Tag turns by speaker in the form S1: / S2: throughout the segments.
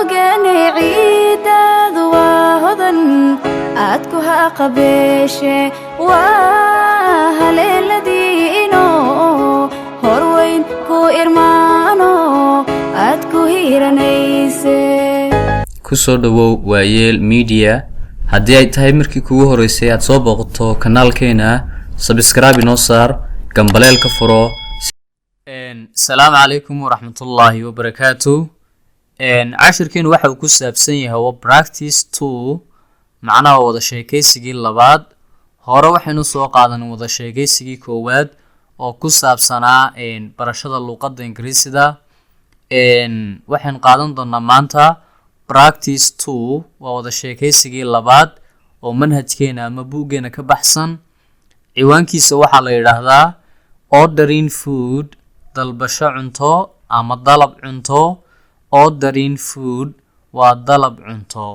S1: ogaanay ciidaadu waa hodan aad ku haqabeeshe waa haleeladiino horweyn ku irmaano aad ku hiranayse
S2: kusoo dhawow waayeel media haddii ay tahay markii kugu horeysay aad soo booqato kanaalkeena subscribe inoo saar gambaleelka furo السلام عليكم ورحمة الله وبركاته عشركين waxa uu ku saabsan yahay practice 2 macnaha wada sheekaysigii labaad hore waxaynu soo qaadanay wada sheekaysigii koowaad oo ku saabsanaa barashada luqadda Ingiriisiga waxaan qaadan doonaa maanta practice 2 waa wada sheekaysigii labaad oo manhajkeena ama buugeena ka baxsan ciwaankiisa waxa la yiraahdaa ordering food dalbasho cunto ama dalab cunto ordering food waa dalab cunto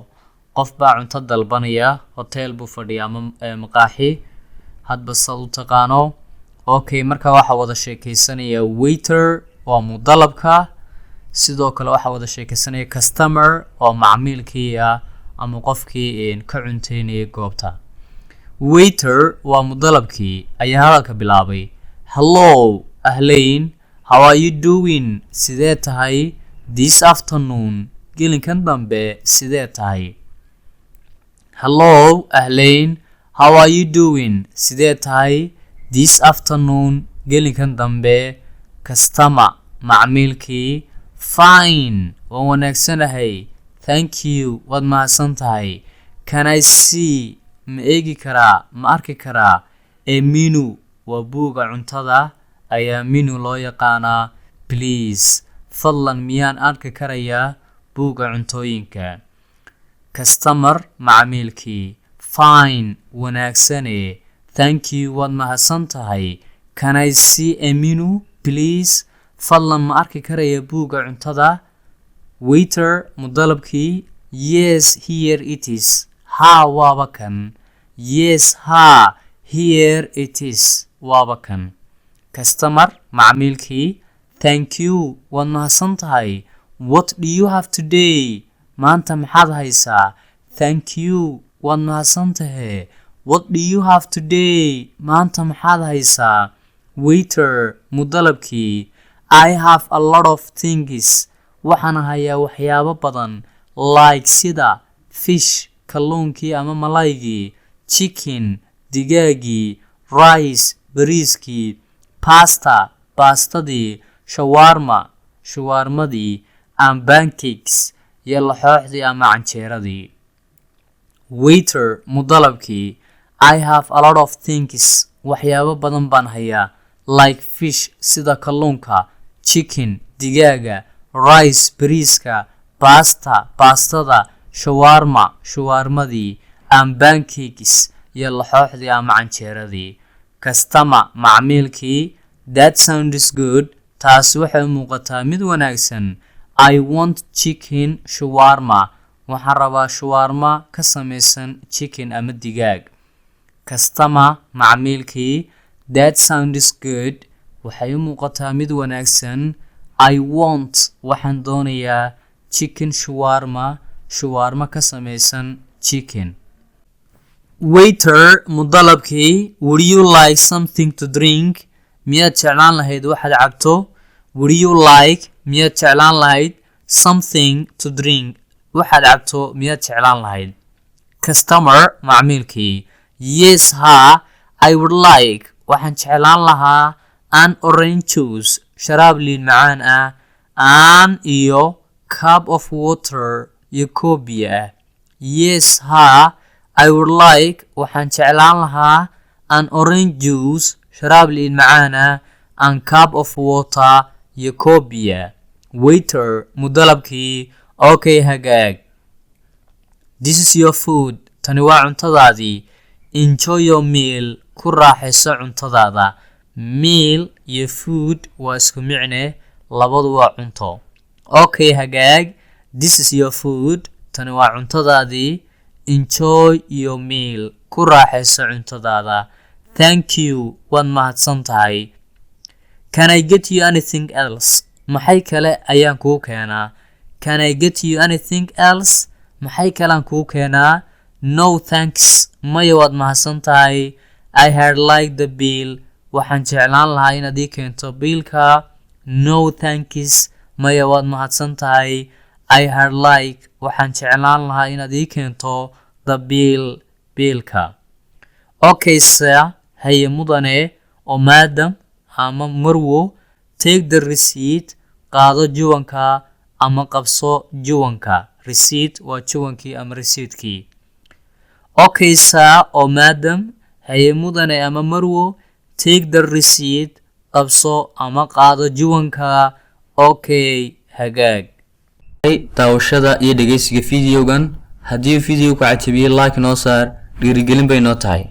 S2: qof baa cunto dalbanaya hotel buu fadhiyaa ama maqaaxi hadba sad u taqaano okay marka waxa wada sheekaysanaya waiter waa mudalabka sidoo kale waxa wada sheekaysanaya customer oo macmiilkii ama qofkii ka cunteynaya goobta waiter waa mudalabkii ayaa hadalka bilaabay hello ahleyn how are you doing sidee tahay this afternoon gelinkan dambe sidee tahay hello ahleyn how are you doing sidee tahay this afternoon gelinkan dambe customer macmiilkii fine waan wanaagsanahay thank you waad mahadsan tahay can I see ma eegi karaa ma arki karaa menu waa buuga cuntada ayaa menu loo yaqaanaa please fadlan miyaan arki karayaa buuga cuntooyinka customer macmiilkii fine wanaagsane thank you waad mahadsan tahay can I see a menu please fadlan ma arki karaya buuga cuntada waiter mudalabkii yes here it is ha waaba kan yes ha here it is waaba kan customer macmiilkii thank you waad mahadsan tahay what do you have today maanta maxaad haysaa thank you waad mahadsan tahay what do you have today maanta maxaad haysaa waiter mudalabkii I have a lot of things waxaan hayaa waxyaabo badan like sida fish kalluunkii ama malaygii chicken digaagii rice bariiskii pasta baastadii shawarmadii and pancakes iyo laxooxdii ama canjeeradii waiter mudalabkii I have a lot of things waxyaabo badan baan hayaa like fish sida kalluunka chicken digaaga rice bariiska baastada shawarmadii and pancakes iyo laxooxdii ama canjeeradii customer macmiilkii that sounds good taasi waxay muuqataa mid wanaagsan I want chicken shawarma waxaan rabaa shawarma ka samaysan chicken ama digaag customer macmiilkii that sounds good waxay muuqataa mid wanaagsan I want waxaan doonayaa chicken shawarma ka samaysan chicken waiter mudalabkii would you like something to drink miyaad jeclaan lahayd waxaad cabto would you like miyaad jeclaan lahayd something to drink waxaad cabto miyaad jeclaan lahayd customer macmiilkii yes ha I would like waxaan jeclaan lahaa an orange juice sharaab liin macaan an iyo cup of water iyo koob biyo yes ha I would like waxaan jeclaan lahaa an orange juice sharaab liin macaan and cup of water iyo koob biyo waiter mudalabkii okay hagaag this is your food tani waa cuntadaadii enjoy your meal ku raaxayso cuntadaada meal iyo food waa isku micne labadu waa cunto okay hagaag this is your food tani waa cuntadaadii enjoy your meal ku raaxayso cuntadaada thank you waad mahadsan tahay can I get you anything else maxay kale ayaan kuu keenaa Can I get you anything else? Maxay kalaan kuu keenaa? No thanks. Maya waad mahadsan tahay. I had like the bill. Waxaan jeclaan lahaa inaad ii keento biilka. No thanks. Maya waad mahadsan tahay. I had like. Waxaan jeclaan lahaa inaad ii keento the biilka. Okay sir. Haye mudane oo madam ama marwo. Take the receipt. Qaado juwanka ama qabso juwanka. Receipt waa juwankii ama receiptkii. Okay sir oo madam. Haye mudane ama marwo. Take the receipt. Qabso ama qaado juwanka. Okay hagaag. Daawashada iyo dhageysiga videogan. Haddii video ku cajabiyay like noo saar. Dhiirigelin bay noo tahay.